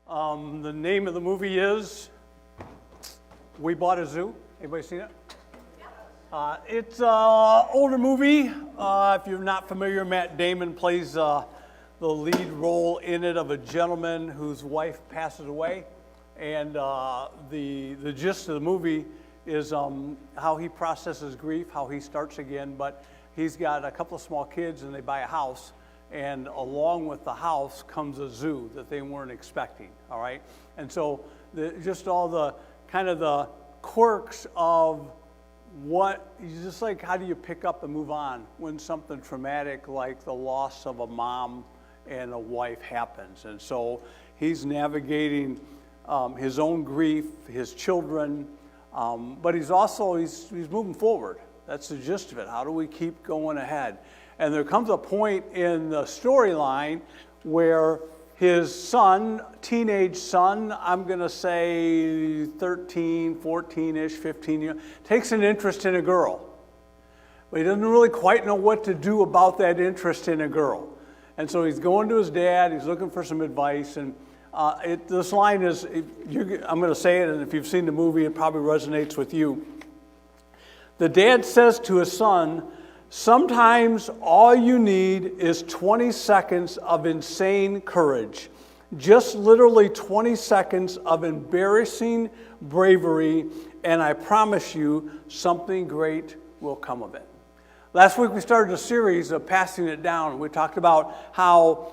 The name of the movie is We Bought a Zoo. Anybody seen it? It's an older movie. If you're not familiar, Matt Damon plays the lead role in it of a gentleman whose wife passes away. And the gist of the movie is how he processes grief, how he starts again. But he's got a couple of small kids and they buy a house. And along with the house comes a zoo that they weren't expecting, all right? And so just all the kind of the quirks of just like how do you pick up and move on when something traumatic like the loss of a mom and a wife happens. And so he's navigating his own grief, his children, but he's moving forward. That's the gist of it. How do we keep going ahead? And there comes a point in the storyline where his son, teenage son, I'm going to say 13, 14-ish, 15, takes an interest in a girl. But he doesn't really quite know what to do about that interest in a girl. And so he's going to his dad, he's looking for some advice, and this line is, I'm going to say it, and if you've seen the movie, it probably resonates with you. The dad says to his son, "Sometimes all you need is 20 seconds of insane courage. Just literally 20 seconds of embarrassing bravery, and I promise you something great will come of it." Last week we started a series of passing it down. We talked about how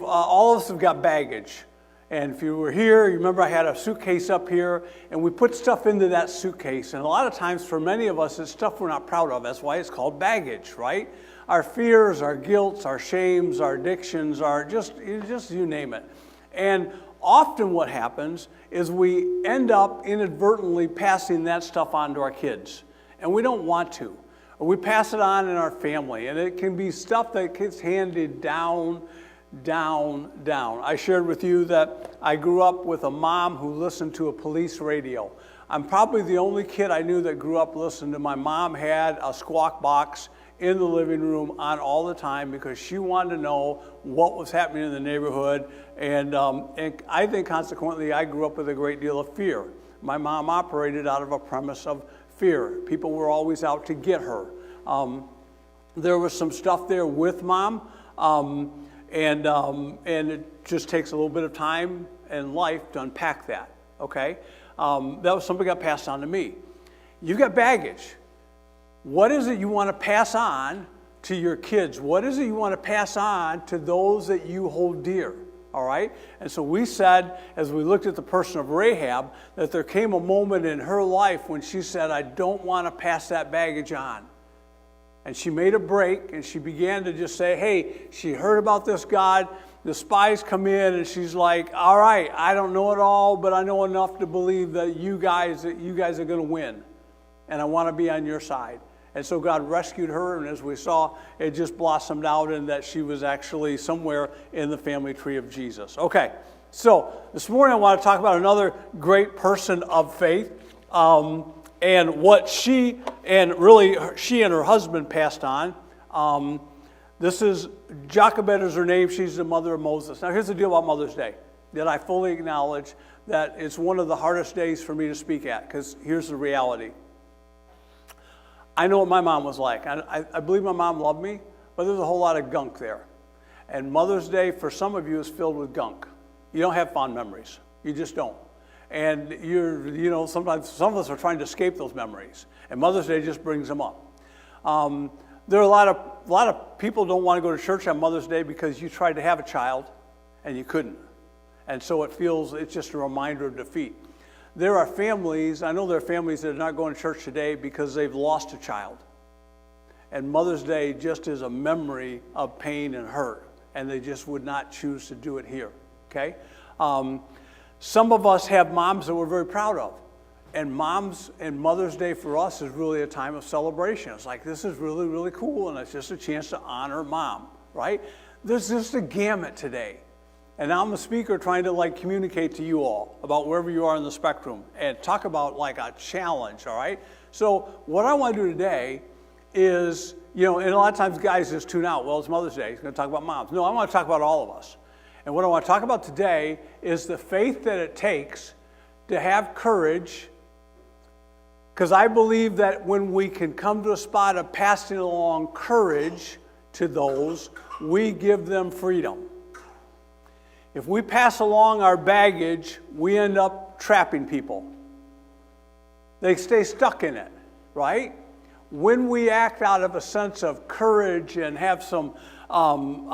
all of us have got baggage. And if you were here, you remember I had a suitcase up here, and we put stuff into that suitcase. And a lot of times for many of us, it's stuff we're not proud of. That's why it's called baggage, right? Our fears, our guilts, our shames, our addictions, just you name it. And often what happens is we end up inadvertently passing that stuff on to our kids. And we don't want to. Or we pass it on in our family. And it can be stuff that gets handed down. I shared with you that I grew up with a mom who listened to a police radio. I'm probably the only kid I knew that grew up listening to. My mom had a squawk box in the living room on all the time because she wanted to know what was happening in the neighborhood. And I think consequently I grew up with a great deal of fear. My mom operated out of a premise of fear. People were always out to get her. There was some stuff there with mom. And it just takes a little bit of time and life to unpack that, okay? That was something that got passed on to me. You got baggage. What is it you want to pass on to your kids? What is it you want to pass on to those that you hold dear, all right? And so we said, as we looked at the person of Rahab, that there came a moment in her life when she said, I don't want to pass that baggage on. And she made a break, and she began to just say, hey, she heard about this God. The spies come in, and she's like, all right, I don't know it all, but I know enough to believe that you guys are going to win, and I want to be on your side. And so God rescued her, and as we saw, it just blossomed out in that she was actually somewhere in the family tree of Jesus. Okay, so this morning I want to talk about another great person of faith. And what she and her husband passed on. This is Jochebed is her name. She's the mother of Moses. Now here's the deal about Mother's Day, that I fully acknowledge that it's one of the hardest days for me to speak at, because here's the reality. I know what my mom was like. I believe my mom loved me, but there's a whole lot of gunk there. And Mother's Day for some of you is filled with gunk. You don't have fond memories. You just don't. And sometimes some of us are trying to escape those memories, and Mother's Day just brings them up. There are a lot of people don't want to go to church on Mother's Day because you tried to have a child and you couldn't, and so it's just a reminder of defeat. There are families, I know there are families that are not going to church today because they've lost a child, and Mother's Day just is a memory of pain and hurt, and they just would not choose to do it here. Okay. Some of us have moms that we're very proud of. And moms and Mother's Day for us is really a time of celebration. It's like, this is really, really cool, and it's just a chance to honor mom, right? There's just a gamut today. And I'm a speaker trying to communicate to you all about wherever you are in the spectrum and talk about a challenge, all right? So what I want to do today is, and a lot of times guys just tune out. Well, it's Mother's Day. He's going to talk about moms. No, I want to talk about all of us. And what I want to talk about today is the faith that it takes to have courage, because I believe that when we can come to a spot of passing along courage to those, we give them freedom. If we pass along our baggage, we end up trapping people. They stay stuck in it, right? When we act out of a sense of courage and have some, want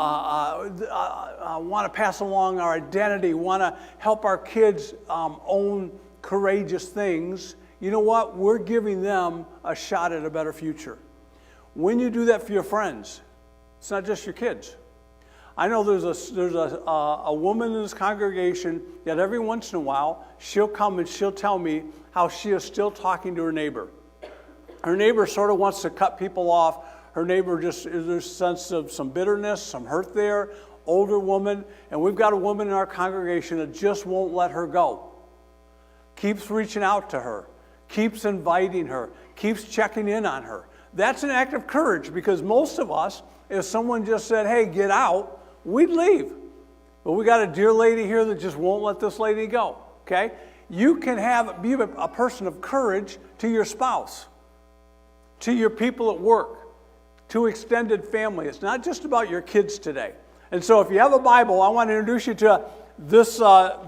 to pass along our identity, want to help our kids own courageous things, you know what? We're giving them a shot at a better future. When you do that for your friends, it's not just your kids. I know there's a woman in this congregation that every once in a while, she'll come and she'll tell me how she is still talking to her neighbor. Her neighbor sort of wants to cut people off. Her neighbor there's a sense of some bitterness, some hurt there, older woman, and we've got a woman in our congregation that just won't let her go. Keeps reaching out to her, keeps inviting her, keeps checking in on her. That's an act of courage, because most of us, if someone just said, hey, get out, we'd leave. But we got a dear lady here that just won't let this lady go, okay? You can be a person of courage to your spouse, to your people at work, to extended family. It's not just about your kids today. And so if you have a Bible, I want to introduce you to this,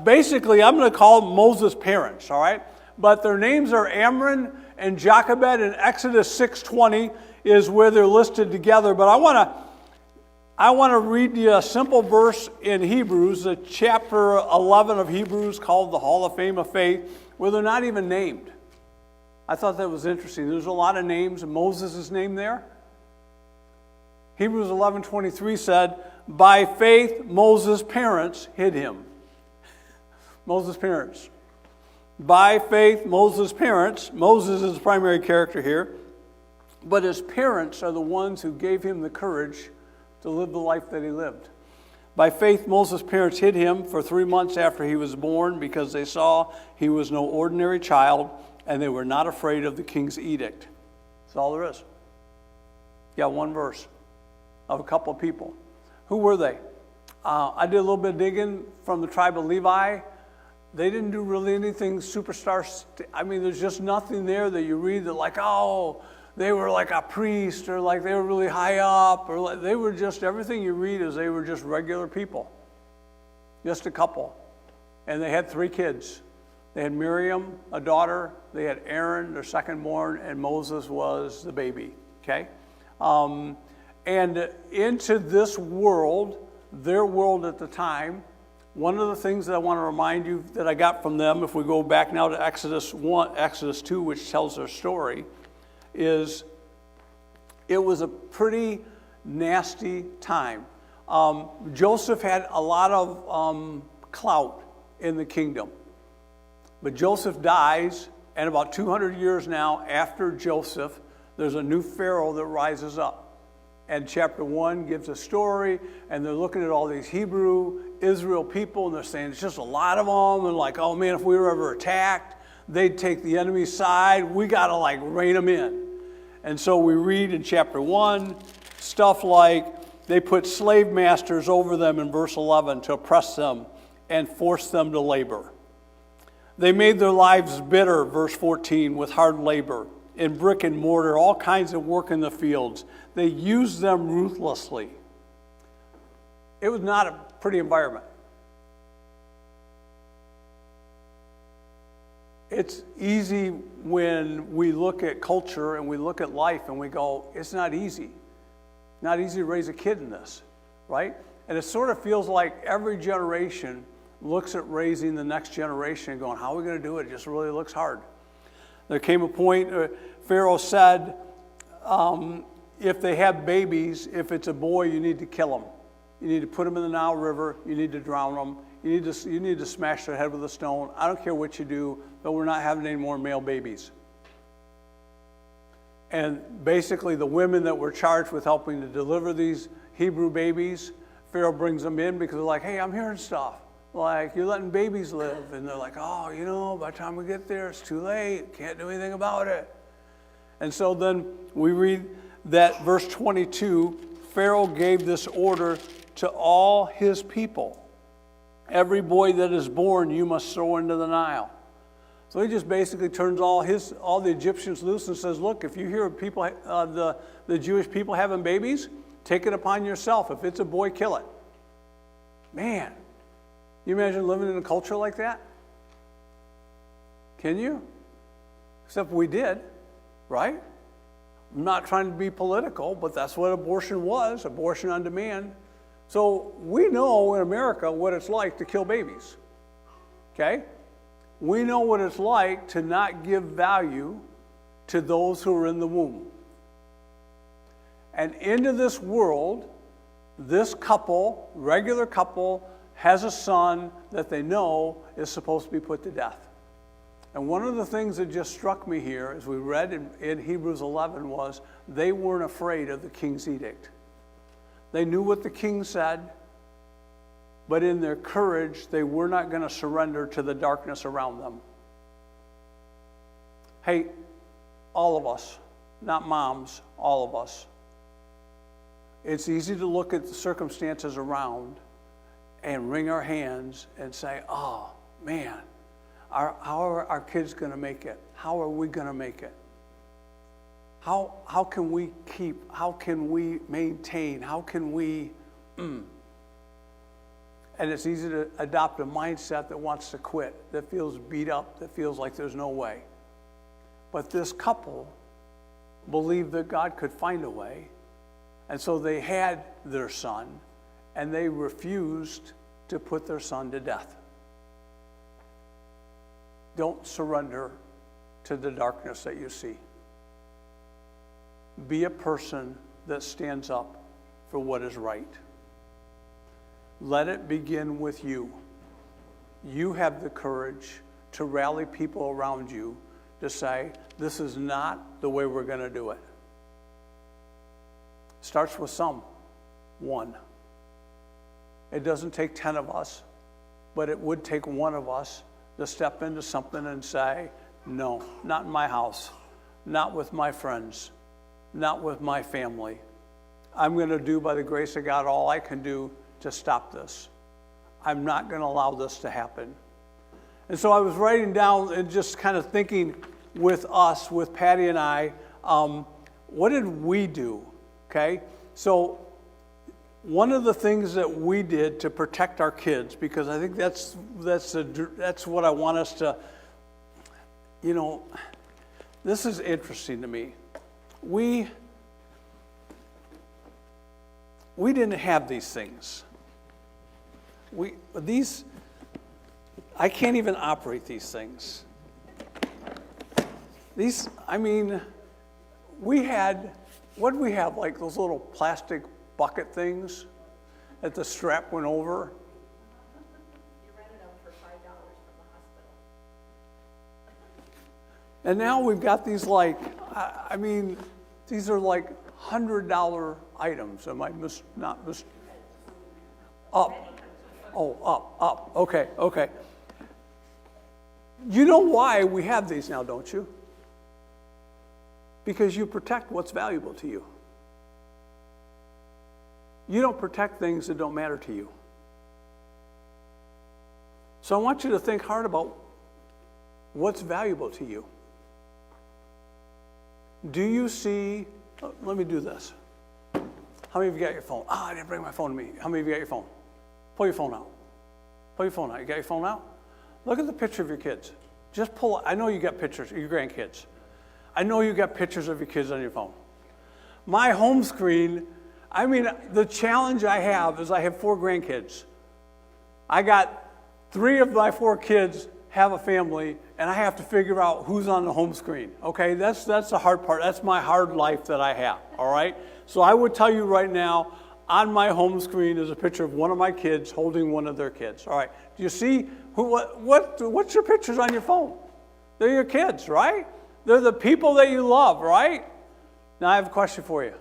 basically I'm going to call them Moses' parents, all right? But their names are Amram and Jochebed, and Exodus 6:20 is where they're listed together. But I want to read you a simple verse in Hebrews, chapter 11 of Hebrews, called the Hall of Fame of Faith, where they're not even named. I thought that was interesting. There's a lot of names, and Moses is named there. Hebrews 11:23 said, by faith Moses' parents hid him. Moses' parents. By faith Moses' parents, Moses is the primary character here, but his parents are the ones who gave him the courage to live the life that he lived. By faith, Moses' parents hid him for 3 months after he was born, because they saw he was no ordinary child, and they were not afraid of the king's edict. That's all there is. Yeah, one verse of a couple of people. Who were they? I did a little bit of digging from the tribe of Levi. They didn't do really anything superstar. There's just nothing there that you read that like, oh, they were like a priest, or like they were really high up, or like they were just, everything you read is they were just regular people. Just a couple. And they had 3 kids. They had Miriam, a daughter. They had Aaron, their secondborn, and Moses was the baby. Okay? And into this world, their world at the time, one of the things that I want to remind you that I got from them, if we go back now to Exodus 2, which tells their story, is it was a pretty nasty time. Joseph had a lot of clout in the kingdom. But Joseph dies, and about 200 years now after Joseph, there's a new Pharaoh that rises up. And chapter 1 gives a story, and they're looking at all these Hebrew, Israel people, and they're saying it's just a lot of them, and like, oh man, if we were ever attacked, they'd take the enemy's side. We got to like rein them in. And so we read in chapter 1 stuff like they put slave masters over them in verse 11 to oppress them and force them to labor. They made their lives bitter, verse 14, with hard labor, in brick and mortar, all kinds of work in the fields. They used them ruthlessly. It was not a pretty environment. It's easy when we look at culture and we look at life and we go, it's not easy. Not easy to raise a kid in this, right? And it sort of feels like every generation looks at raising the next generation and going, how are we going to do it? It just really looks hard. There came a point, Pharaoh said, if they have babies, if it's a boy, you need to kill them. You need to put them in the Nile River. You need to drown them. You need to smash their head with a stone. I don't care what you do, but we're not having any more male babies. And basically the women that were charged with helping to deliver these Hebrew babies, Pharaoh brings them in because they're like, hey, I'm hearing stuff. Like, you're letting babies live. And they're like, oh, by the time we get there, it's too late. Can't do anything about it. And so then we read that verse 22, Pharaoh gave this order to all his people. Every boy that is born you must throw into the Nile. So he just basically turns all the Egyptians loose and says, look, if you hear people, the Jewish people having babies, take it upon yourself. If it's a boy, kill it. Man, you imagine living in a culture like that? Can you? Except we did, right? I'm not trying to be political, but that's what abortion was, abortion on demand. So we know in America what it's like to kill babies, okay? We know what it's like to not give value to those who are in the womb. And into this world, this couple, regular couple, has a son that they know is supposed to be put to death. And one of the things that just struck me here, as we read in Hebrews 11, was they weren't afraid of the king's edict. They knew what the king said, but in their courage, they were not going to surrender to the darkness around them. Hey, all of us, not moms, all of us. It's easy to look at the circumstances around and wring our hands and say, oh, man, how are our kids going to make it? How are we going to make it? How can we keep? How can we maintain? How can we? And it's easy to adopt a mindset that wants to quit, that feels beat up, that feels like there's no way. But this couple believed that God could find a way, and so they had their son, and they refused to put their son to death. Don't surrender to the darkness that you see. Be a person that stands up for what is right. Let it begin with you. You have the courage to rally people around you to say, this is not the way we're going to do it. Starts with one. It doesn't take 10 of us, but it would take one of us to step into something and say, no, not in my house, not with my friends, not with my family. I'm going to do, by the grace of God, all I can do to stop this. I'm not going to allow this to happen. And so I was writing down and just kind of thinking with us, with Patty and I, what did we do? Okay? So one of the things that we did to protect our kids, because I think that's what I want us to, this is interesting to me. We didn't have these things. I can't even operate these things. What did we have, like those little plastic bucket things that the strap went over? You rented them for $5 from the hospital. And now we've got these these are like $100 items. Am I not mis? Up. Oh, up. Okay. You know why we have these now, don't you? Because you protect what's valuable to you. You don't protect things that don't matter to you. So I want you to think hard about what's valuable to you. Do you see, let me do this. How many of you got your phone? I didn't bring my phone to me. How many of you got your phone? Pull your phone out. Pull your phone out. You got your phone out? Look at the picture of your kids. Just pull it. I know you got pictures of your grandkids. I know you got pictures of your kids on your phone. My home screen, the challenge I have is I have 4 grandkids. I got 3 of my 4 kids have a family, and I have to figure out who's on the home screen. Okay, that's the hard part. That's my hard life that I have, all right? So I would tell you right now, on my home screen is a picture of one of my kids holding one of their kids. All right, do you see what's your pictures on your phone? They're your kids, right? They're the people that you love, right? Now I have a question for you.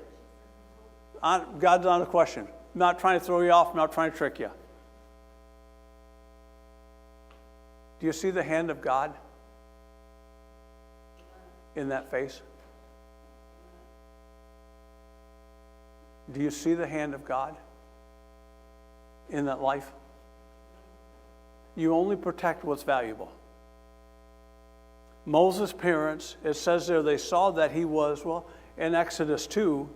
God's on a question. I'm not trying to throw you off, I'm not trying to trick you. Do you see the hand of God in that face? Do you see the hand of God in that life? you only protect what's valuable. Moses' parents, it says there, they saw that he was, well, in Exodus 2,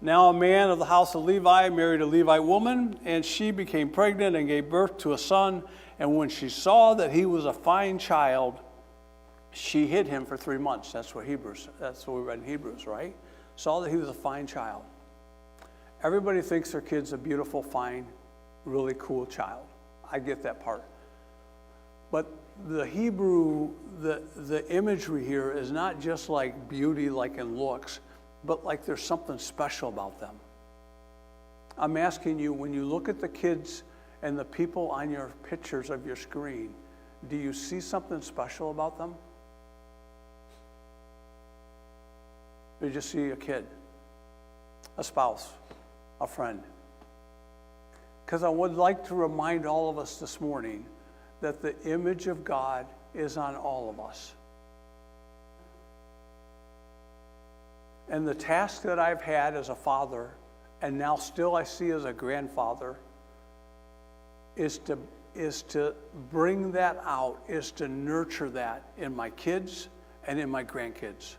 now a man of the house of Levi married a Levite woman, and she became pregnant and gave birth to a son. And when she saw that he was a fine child, she hid him for 3 months. That's what we read in Hebrews, right? Saw that he was a fine child. Everybody thinks their kid's a beautiful, fine, really cool child. I get that part. But the Hebrew, the imagery here is not just like beauty, like in looks, but like there's something special about them. I'm asking you, when you look at the kids and the people on your pictures of your screen, do you see something special about them? Or you just see a kid, a spouse, a friend? Because I would like to remind all of us this morning that the image of God is on all of us. And the task that I've had as a father, and now still I see as a grandfather, is to bring that out, is to nurture that in my kids and in my grandkids.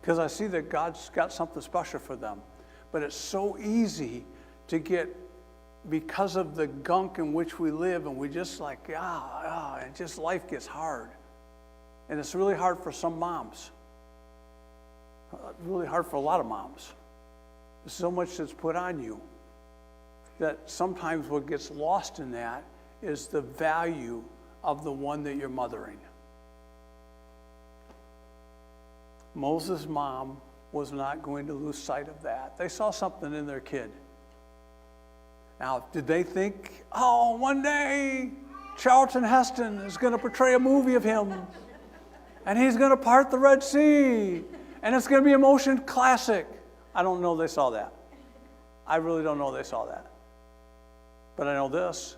Because I see that God's got something special for them. But it's so easy to get, because of the gunk in which we live, and we just like, and just life gets hard. And it's really hard for some moms. Really hard for a lot of moms. There's so much that's put on you that sometimes what gets lost in that is the value of the one that you're mothering. Moses' mom was not going to lose sight of that. They saw something in their kid. Now, did they think, oh, one day Charlton Heston is going to portray a movie of him, and he's going to part the Red Sea, and it's going to be a motion classic? I don't know they saw that. I really don't know they saw that. But I know this,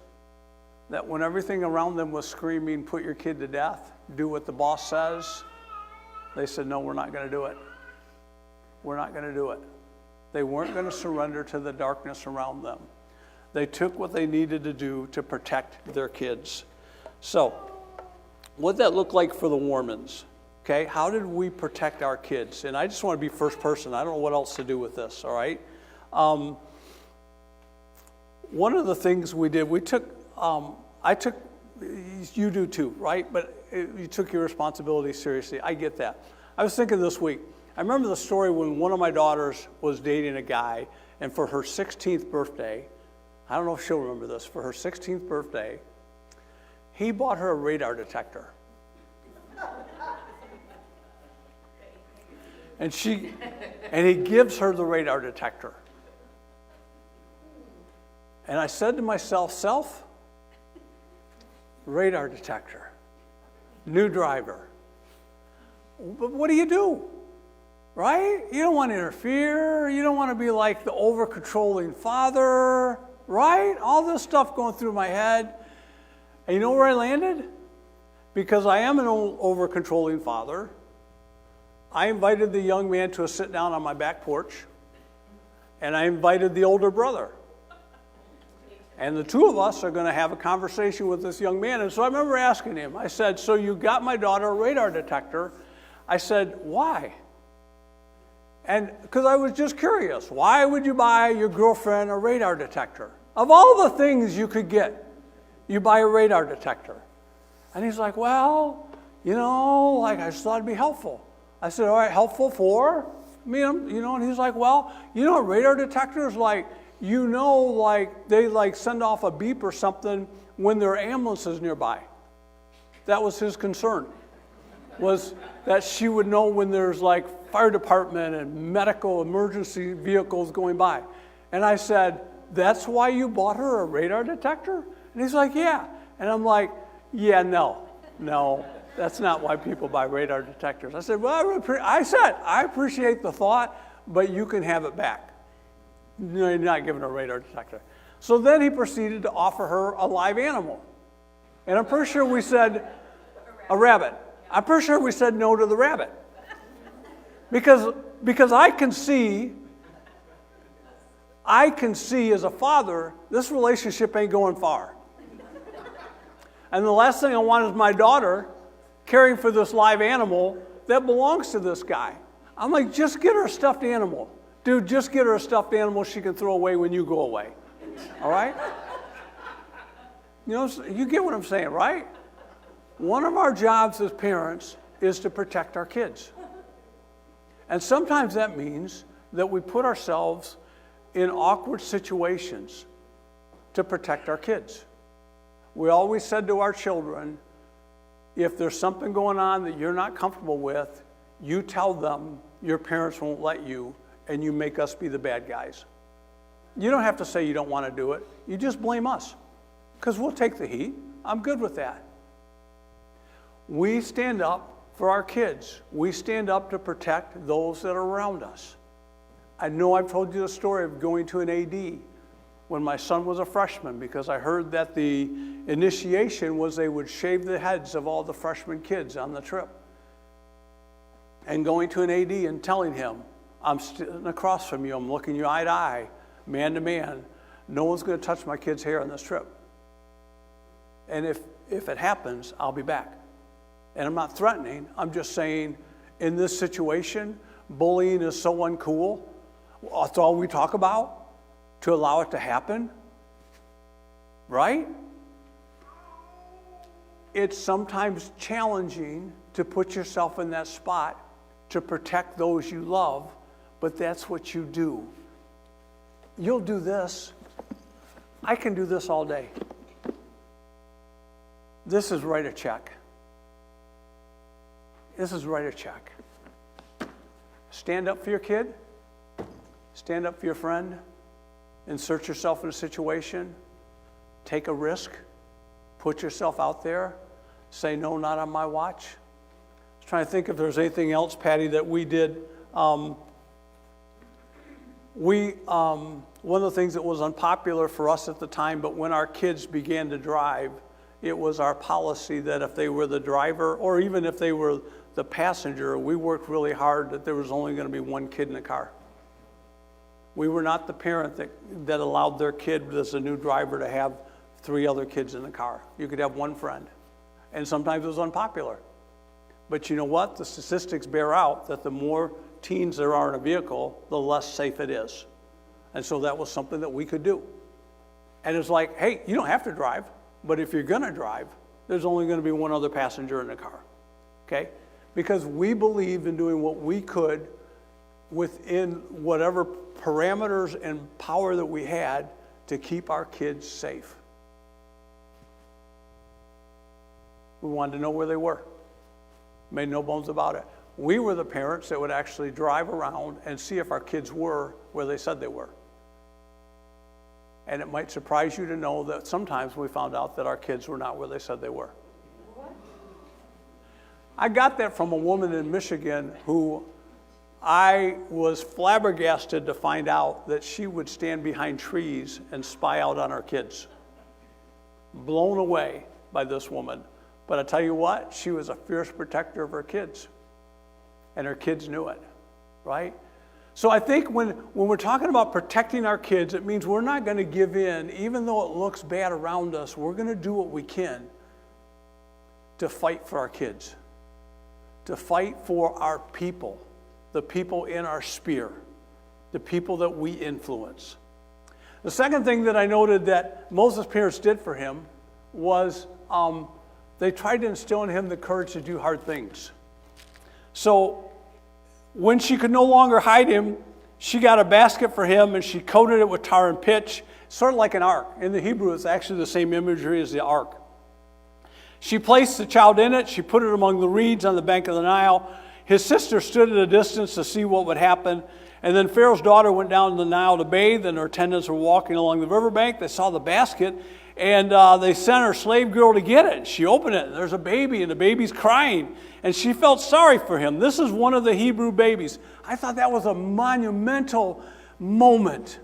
that when everything around them was screaming, put your kid to death, do what the boss says, they said, no, we're not going to do it. We're not going to do it. They weren't going to surrender to the darkness around them. They took what they needed to do to protect their kids. So, what did that look like for the Warmans? Okay, how did we protect our kids? And I just want to be first person. I don't know what else to do with this, all right? One of the things we did, you do too, right? But you took your responsibility seriously. I get that. I was thinking this week, I remember the story when one of my daughters was dating a guy, and for her 16th birthday, I don't know if she'll remember this, for her 16th birthday, he bought her a radar detector. And he gives her the radar detector. And I said to myself, radar detector, new driver. But what do? Right? You don't want to interfere. You don't want to be like the over-controlling father, right? All this stuff going through my head. And you know where I landed? Because I am an over-controlling father, I invited the young man to a sit down on my back porch, and I invited the older brother. And the two of us are going to have a conversation with this young man. And so I remember asking him, I said, so you got my daughter a radar detector. I said, why? And because I was just curious, why would you buy your girlfriend a radar detector? Of all the things you could get, you buy a radar detector. And he's like, well, I just thought it'd be helpful. I said, all right, helpful for me, and he's like, well, radar detectors, they send off a beep or something when there are ambulances nearby. That was his concern, was that she would know when there's fire department and medical emergency vehicles going by. And I said, that's why you bought her a radar detector? And he's like, yeah. And I'm like, yeah, no, that's not why people buy radar detectors. I said, well, I appreciate the thought, but you can have it back. No, you're not giving her a radar detector. So then he proceeded to offer her a live animal. And I'm pretty sure we said, a rabbit. I'm pretty sure we said no to the rabbit. Because I can see as a father, this relationship ain't going far. And the last thing I want is my daughter caring for this live animal that belongs to this guy. I'm like, just get her a stuffed animal. Dude, just get her a stuffed animal she can throw away when you go away. All right? You know, you get what I'm saying, right? One of our jobs as parents is to protect our kids. And sometimes that means that we put ourselves in awkward situations to protect our kids. We always said to our children, if there's something going on that you're not comfortable with, you tell them your parents won't let you, and you make us be the bad guys. You don't have to say you don't want to do it. You just blame us, because we'll take the heat. I'm good with that. We stand up for our kids. We stand up to protect those that are around us. I know I've told you the story of going to an AD when my son was a freshman, because I heard that the initiation was they would shave the heads of all the freshman kids on the trip. And going to an AD and telling him, I'm sitting across from you, I'm looking you eye to eye, man to man, no one's going to touch my kid's hair on this trip. And if it happens, I'll be back. And I'm not threatening, I'm just saying, in this situation, bullying is so uncool. That's all we talk about, to allow it to happen, right? It's sometimes challenging to put yourself in that spot to protect those you love, but that's what you do. You'll do this. I can do this all day. This is write a check. This is write a check. Stand up for your kid. Stand up for your friend. Insert yourself in a situation. Take a risk. Put yourself out there. Say, no, not on my watch. I was trying to think if there's anything else, Patty, that we did. One of the things that was unpopular for us at the time, but when our kids began to drive, it was our policy that if they were the driver, or even if they were the passenger, we worked really hard that there was only going to be one kid in the car. We were not the parent that allowed their kid as a new driver to have 3 other kids in the car. You could have one friend. And sometimes it was unpopular. But you know what? The statistics bear out that the more teens there are in a vehicle, the less safe it is. And so that was something that we could do. And it's like, hey, you don't have to drive, but if you're going to drive, there's only going to be one other passenger in the car. Okay? Because we believed in doing what we could within whatever parameters and power that we had to keep our kids safe. We wanted to know where they were. Made no bones about it. We were the parents that would actually drive around and see if our kids were where they said they were. And it might surprise you to know that sometimes we found out that our kids were not where they said they were. I got that from a woman in Michigan who I was flabbergasted to find out that she would stand behind trees and spy out on our kids. Blown away by this woman. But I tell you what, she was a fierce protector of her kids. And her kids knew it, right? So I think when we're talking about protecting our kids, it means we're not going to give in. Even though it looks bad around us, we're going to do what we can to fight for our kids, to fight for our people, the people in our sphere, the people that we influence. The second thing that I noted that Moses' parents did for him was they tried to instill in him the courage to do hard things. So when she could no longer hide him, she got a basket for him and she coated it with tar and pitch, sort of like an ark. In the Hebrew, it's actually the same imagery as the ark. She placed the child in it. She put it among the reeds on the bank of the Nile. His sister stood at a distance to see what would happen. And then Pharaoh's daughter went down the Nile to bathe, and her attendants were walking along the riverbank. They saw the basket, and they sent her slave girl to get it. She opened it, and there's a baby, and the baby's crying. And she felt sorry for him. This is one of the Hebrew babies. I thought that was a monumental moment.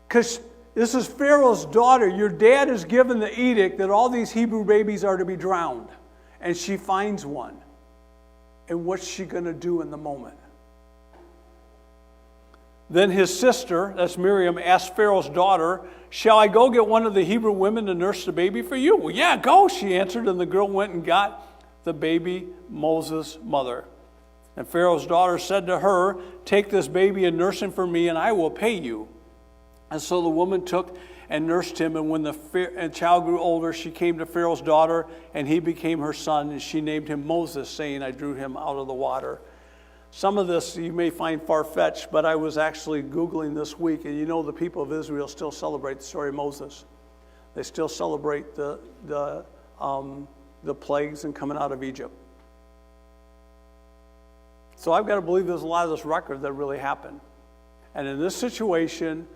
Because this is Pharaoh's daughter. Your dad has given the edict that all these Hebrew babies are to be drowned. And she finds one. And what's she going to do in the moment? Then his sister, that's Miriam, asked Pharaoh's daughter, "Shall I go get one of the Hebrew women to nurse the baby for you?" "Well, yeah, go," she answered, and the girl went and got the baby, Moses' mother. And Pharaoh's daughter said to her, "Take this baby and nurse him for me, and I will pay you." And so the woman took and nursed him, and when the child grew older, she came to Pharaoh's daughter, and he became her son, and she named him Moses, saying, "I drew him out of the water." Some of this you may find far-fetched, but I was actually Googling this week, and you know the people of Israel still celebrate the story of Moses. They still celebrate the plagues and coming out of Egypt. So I've got to believe there's a lot of this record that really happened. And in this situation,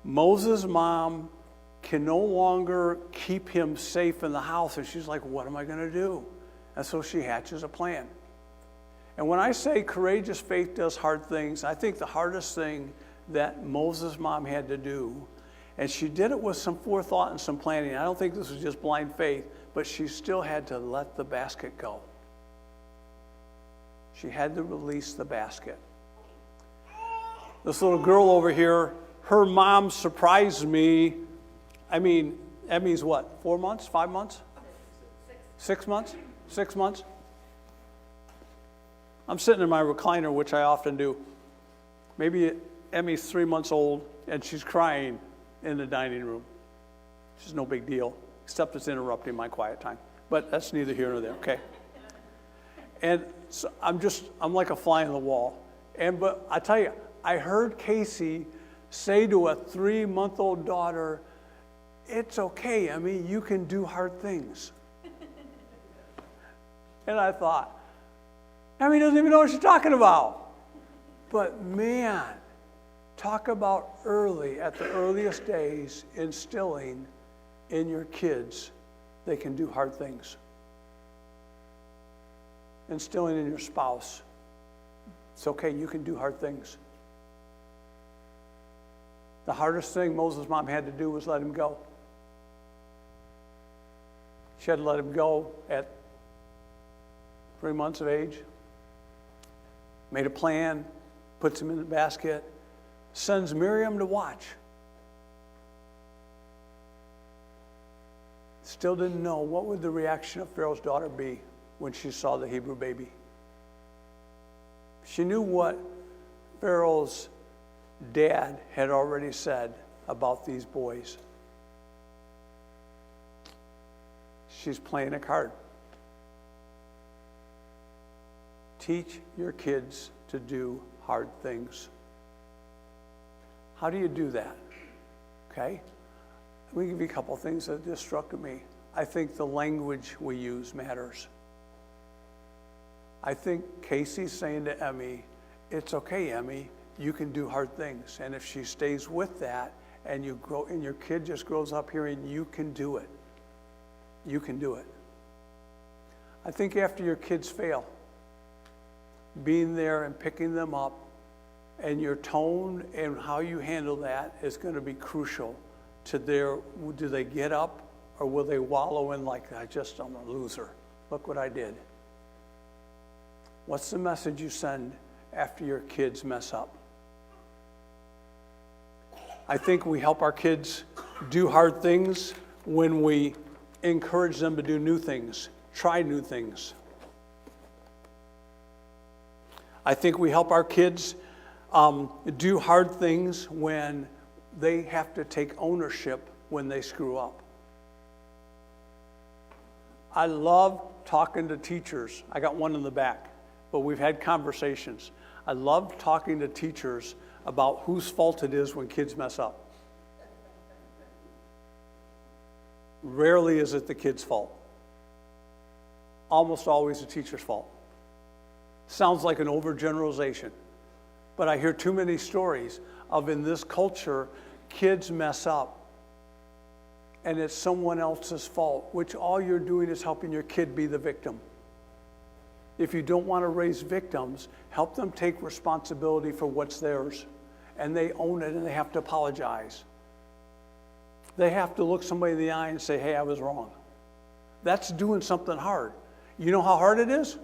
Moses' mom can no longer keep him safe in the house, and she's like, "What am I going to do?" And so she hatches a plan. And when I say courageous faith does hard things, I think the hardest thing that Moses' mom had to do, and she did it with some forethought and some planning. I don't think this was just blind faith, but she still had to let the basket go. She had to release the basket. This little girl over here, her mom surprised me. I mean, Emmy's what, 4 months, 5 months? 6 months? 6 months? I'm sitting in my recliner, which I often do. Maybe Emmy's 3 months old, and she's crying in the dining room. It's no big deal, except it's interrupting my quiet time. But that's neither here nor there, okay? And so I'm like a fly on the wall. But I tell you, I heard Casey say to a 3-month-old daughter, "It's okay, Emmy, you can do hard things." And I thought, Emmy doesn't even know what she's talking about. But man, talk about early, at the earliest days, instilling in your kids they can do hard things. Instilling in your spouse, it's okay, you can do hard things. The hardest thing Moses' mom had to do was let him go. She had to let him go at 3 months of age. Made a plan, puts him in the basket, sends Miriam to watch. Still didn't know what would the reaction of Pharaoh's daughter be when she saw the Hebrew baby. She knew what Pharaoh's dad had already said about these boys. She's playing a card. Teach your kids to do hard things. How do you do that? Okay? Let me give you a couple things that just struck me. I think the language we use matters. I think Casey's saying to Emmy, "It's okay, Emmy, you can do hard things." And if she stays with that and you grow, and your kid just grows up hearing, "You can do it. You can do it." I think after your kids fail, being there and picking them up, and your tone and how you handle that is going to be crucial to do they get up, or will they wallow in like, I'm a loser. Look what I did. What's the message you send after your kids mess up? I think we help our kids do hard things when we encourage them to do new things, try new things. I think we help our kids do hard things when they have to take ownership when they screw up. I love talking to teachers. I got one in the back, but we've had conversations. I love talking to teachers about whose fault it is when kids mess up. Rarely is it the kid's fault. Almost always the teacher's fault. Sounds like an overgeneralization, but I hear too many stories of, in this culture, kids mess up and it's someone else's fault, which all you're doing is helping your kid be the victim. If you don't want to raise victims, help them take responsibility for what's theirs, and they own it and they have to apologize. They have to look somebody in the eye and say, "Hey, I was wrong." That's doing something hard. You know how hard it is?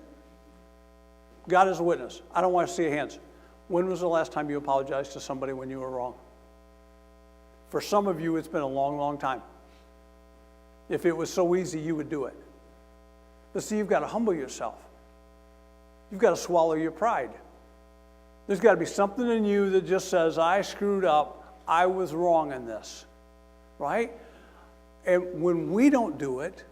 God is a witness. I don't want to see hands. When was the last time you apologized to somebody when you were wrong? For some of you, it's been a long, long time. If it was so easy, you would do it. But see, you've got to humble yourself. You've got to swallow your pride. There's got to be something in you that just says, I screwed up. I was wrong in this. Right? And when we don't do it,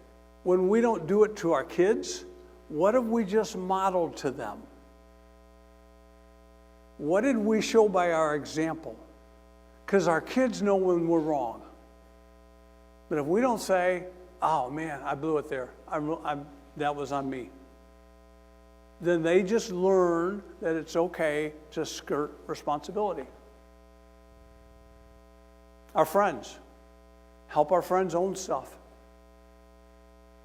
when we don't do it to our kids, what have we just modeled to them? What did we show by our example? Because our kids know when we're wrong. But if we don't say, oh man, I blew it there. That was on me. Then they just learn that it's okay to skirt responsibility. Our friends. Help our friends own stuff.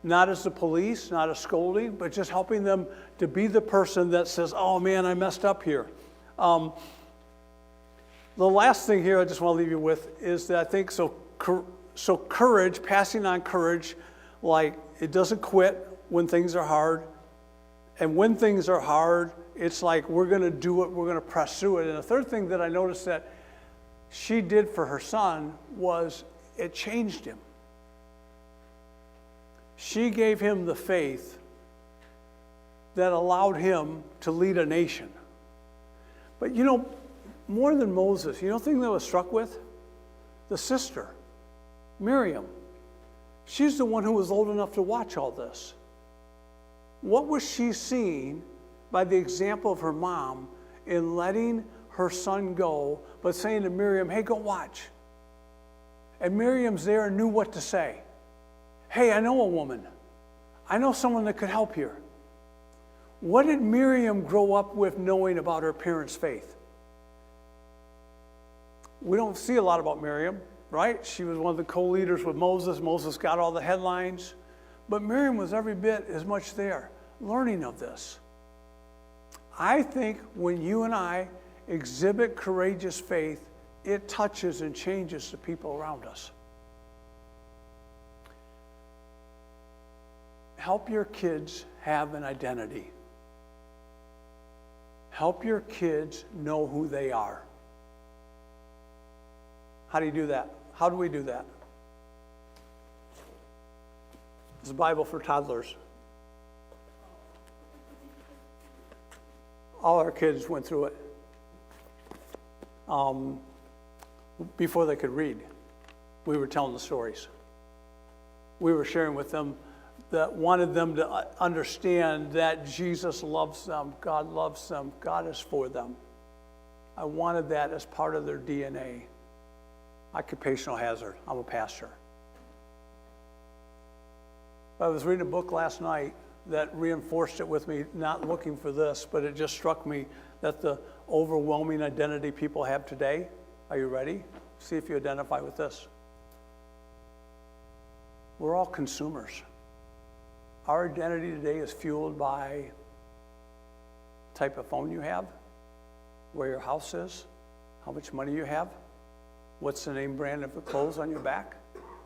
Not as the police, not as scolding, but just helping them to be the person that says, oh man, I messed up here. The last thing here I just want to leave you with is that I think so courage, passing on courage, like it doesn't quit when things are hard. And when things are hard, it's like we're going to do it, we're going to press through it. And the third thing that I noticed that she did for her son was it changed him. She gave him the faith that allowed him to lead a nation. But you know, more than Moses, you know the thing that I was struck with? The sister, Miriam. She's the one who was old enough to watch all this. What was she seeing by the example of her mom in letting her son go, but saying to Miriam, hey, go watch. And Miriam's there and knew what to say. Hey, I know a woman. I know someone that could help here. What did Miriam grow up with knowing about her parents' faith? We don't see a lot about Miriam, right? She was one of the co-leaders with Moses. Moses got all the headlines. But Miriam was every bit as much there, learning of this. I think when you and I exhibit courageous faith, it touches and changes the people around us. Help your kids have an identity. Help your kids know who they are. How do you do that? How do we do that? It's a Bible for toddlers. All our kids went through it before they could read. We were telling the stories. We were sharing with them that wanted them to understand that Jesus loves them, God loves them, God is for them. I wanted that as part of their DNA. Occupational hazard. I'm a pastor. I was reading a book last night that reinforced it with me, not looking for this, but it just struck me that the overwhelming identity people have today. Are you ready? See if you identify with this. We're all consumers. Our identity today is fueled by the type of phone you have, where your house is, how much money you have, what's the name brand of the clothes on your back,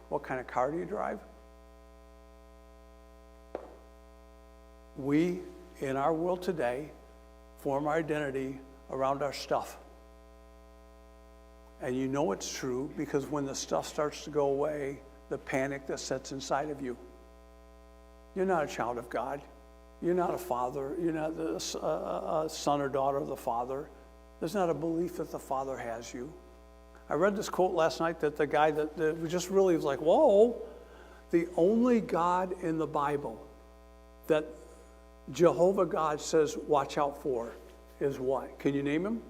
what kind of car do you drive. We, in our world today, form our identity around our stuff. And you know it's true because when the stuff starts to go away, the panic that sets inside of you. You're not a child of God. You're not a father. You're not a son or daughter of the Father. There's not a belief that the Father has you. I read this quote last night that the guy that just really was like, whoa, the only God in the Bible that Jehovah God says watch out for is what? Can you name him?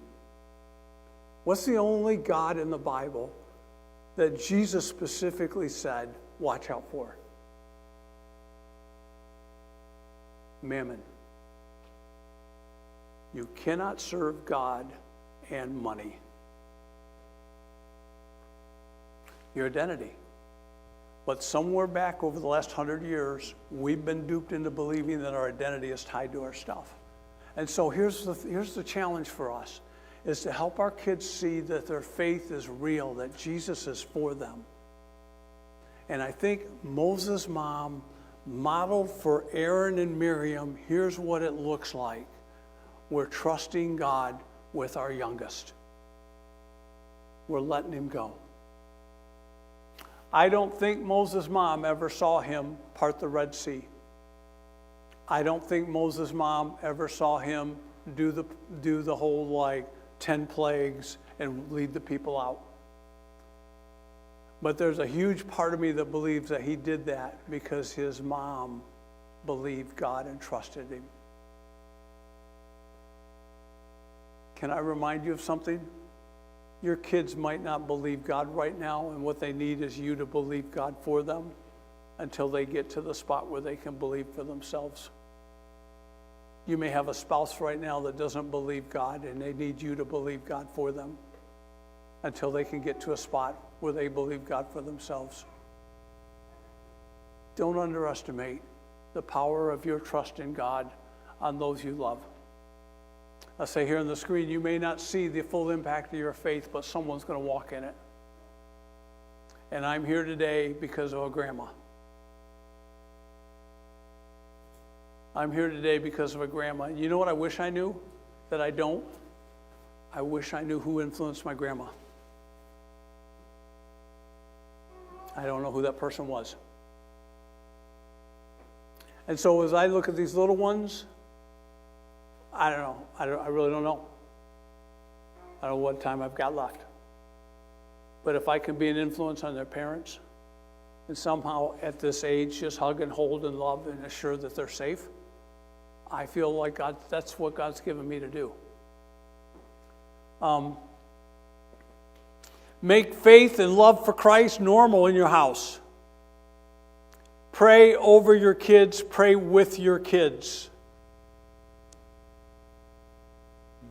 What's the only God in the Bible that Jesus specifically said watch out for? Mammon. You cannot serve God and money. Your identity. But somewhere back over the last 100 years, we've been duped into believing that our identity is tied to our stuff. And so here's the challenge for us, is to help our kids see that their faith is real, that Jesus is for them. And I think Moses' mom modeled for Aaron and Miriam, here's what it looks like. We're trusting God with our youngest. We're letting him go. I don't think Moses' mom ever saw him part the Red Sea. I don't think Moses' mom ever saw him do the whole 10 plagues and lead the people out. But there's a huge part of me that believes that he did that because his mom believed God and trusted him. Can I remind you of something? Your kids might not believe God right now, and what they need is you to believe God for them until they get to the spot where they can believe for themselves. You may have a spouse right now that doesn't believe God, and they need you to believe God for them until they can get to a spot where they believe God for themselves. Don't underestimate the power of your trust in God on those you love. I say here on the screen, you may not see the full impact of your faith, but someone's going to walk in it. And I'm here today because of a grandma. I'm here today because of a grandma. You know what I wish I knew that I don't? I wish I knew who influenced my grandma. I don't know who that person was. And so as I look at these little ones, I don't know. I really don't know. I don't know what time I've got left. But if I can be an influence on their parents and somehow at this age just hug and hold and love and assure that they're safe, I feel like that's what God's given me to do. Make faith and love for Christ normal in your house. Pray over your kids. Pray with your kids.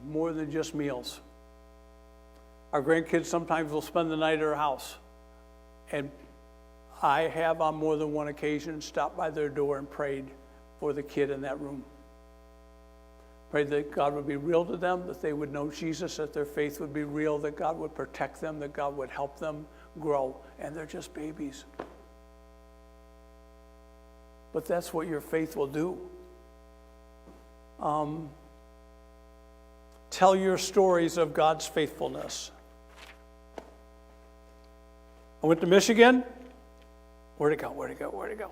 More than just meals. Our grandkids sometimes will spend the night at our house. And I have on more than one occasion stopped by their door and prayed for the kid in that room. Prayed that God would be real to them, that they would know Jesus, that their faith would be real, that God would protect them, that God would help them grow. And they're just babies. But that's what your faith will do. Tell your stories of God's faithfulness. I went to Michigan. Where'd it go?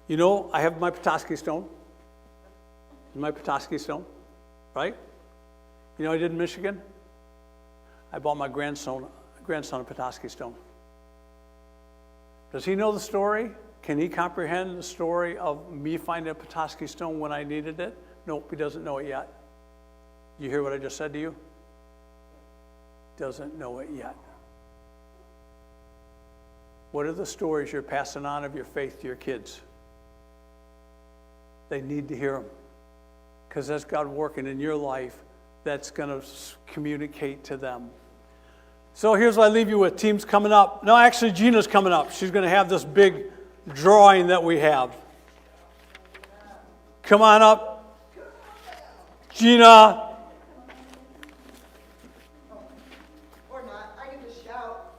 You know, I have my Petoskey stone. My Petoskey stone, right? You know what I did in Michigan? I bought my grandson a Petoskey stone. Does he know the story? Can he comprehend the story of me finding a Petoskey stone when I needed it? Nope, he doesn't know it yet. You hear what I just said to you? Doesn't know it yet. What are the stories you're passing on of your faith to your kids? They need to hear them. Because that's God working in your life that's going to communicate to them. So here's what I leave you with. Team's coming up. No, actually, Gina's coming up. She's going to have this big drawing that we have. Come on up. Gina. Or not, I can just shout.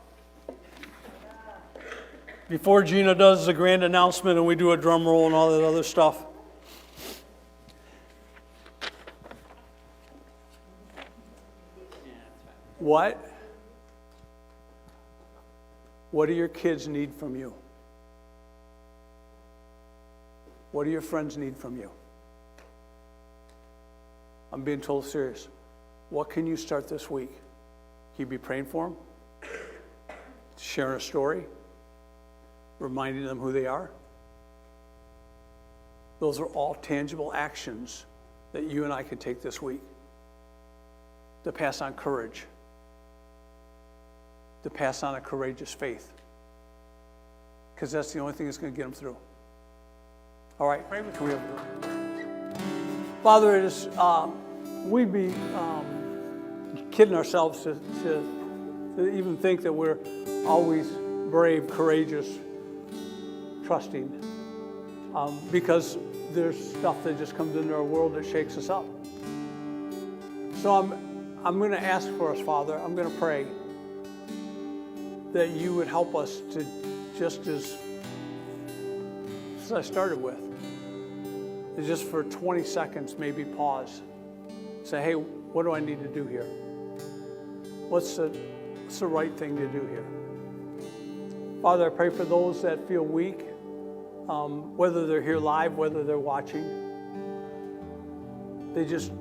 Before Gina does the grand announcement and we do a drum roll and all that other stuff. What do your kids need from you? What do your friends need from you? I'm being totally serious. What can you start this week? Can you be praying for them? Sharing a story? Reminding them who they are? Those are all tangible actions that you and I can take this week to pass on courage, to pass on a courageous faith, because that's the only thing that's going to get them through. All right, pray with me. Father, we'd be kidding ourselves to even think that we're always brave, courageous, trusting, because there's stuff that just comes into our world that shakes us up. So I'm going to ask for us, Father. I'm going to pray that you would help us to, just as I started with, is just for 20 seconds maybe pause. Say, hey, What do I need to do here? What's the right thing to do here? Father, I pray for those that feel weak, whether they're here live, whether they're watching. They just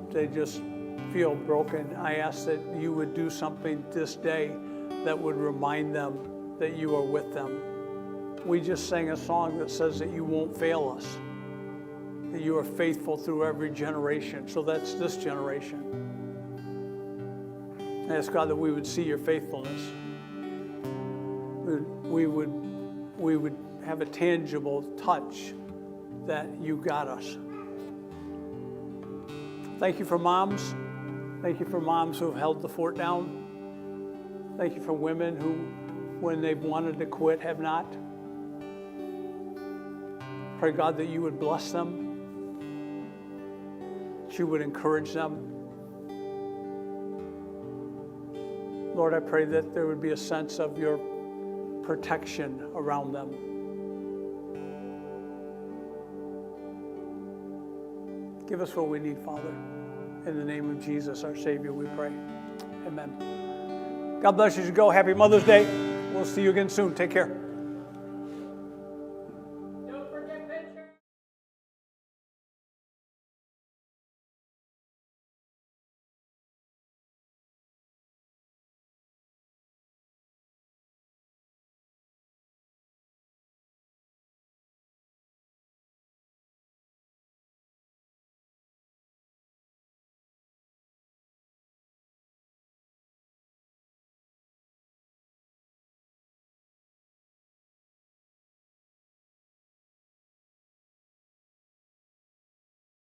feel broken. I ask that you would do something this day that would remind them that you are with them. We just sang a song that says that you won't fail us, that you are faithful through every generation. So that's this generation. I ask God that we would see your faithfulness. We would have a tangible touch that you got us. Thank you for moms. Thank you for moms who have held the fort down. Thank you for women who, when they've wanted to quit, have not. Pray, God, that you would bless them, that you would encourage them. Lord, I pray that there would be a sense of your protection around them. Give us what we need, Father. In the name of Jesus, our Savior, we pray. Amen. God bless you as you go. Happy Mother's Day. We'll see you again soon. Take care.